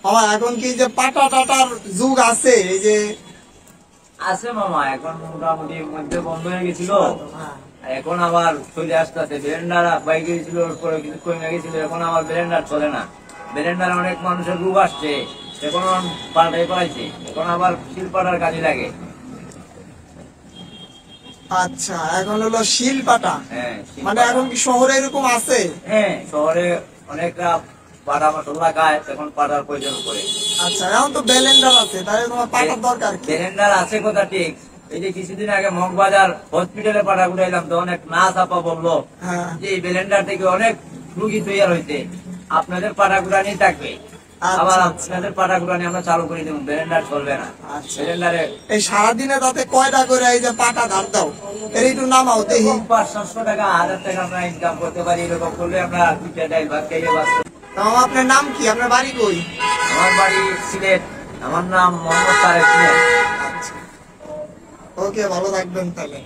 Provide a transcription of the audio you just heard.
মামা এখন কি যে পাটা টাটার যুগ আছে? এই যে আছে মামা, এখন মোটামুটি মধ্যে বন্ধ হয়ে গেছিল, এখন আবার চলে আসতেছে। ব্লেন্ডার বাইক গেছিল, কিছু কমে গেছিল, এখন আবার ব্লেন্ডার চলে না। ব্লেন্ডার অনেক মানুষের রোগ আসছে, এখন পাল্টাই পালাইছে, এখন আবার শিল পাটার কাজে লাগে। আচ্ছা, এখন হলো শিল পাটা। হ্যাঁ, মানে এখন কি শহরে এরকম আছে? হ্যাঁ, শহরে অনেকটা পাটা মশলা খায়, এখন পাটার প্রয়োজন করে। আচ্ছা, এখন তো ব্লেন্ডার আছে, তাহলে তোমার পাটার দরকার কি? ব্লেন্ডার আছে কথা ঠিক, এই যে কিছুদিন আগে মগবাজার হসপিটালে পাটা ঘুরাইলাম, তো অনেক না চাপা বললো যে এই ব্লেন্ডার থেকে অনেক রুগী তৈরি হয়েছে, আপনাদের পাটা ঘুরানি থাকবে। আবার আপনাদের পাটা ঘুরানি আমরা চালু করে দেবো, ব্লেন্ডার চলবে না। ব্লেন্ডারে এই সারাদিনে তাতে কয়টা করে এই যে পাটা ধার দাও? এর একটু নামাও দেখি। 500-700 টাকা, 1000 টাকা আমরা ইনকাম করতে পারি। এরকম করলে আমরা দুইটা ডাইল ভাত খাইয়ে বাঁচতে। মামা আপনার নাম কি? আপনার বাড়ি কই? আমার বাড়ি সিলেট, আমার নাম মোহাম্মদ তারেক মিয়া। ওকে, ভালো থাকবেন তাহলে।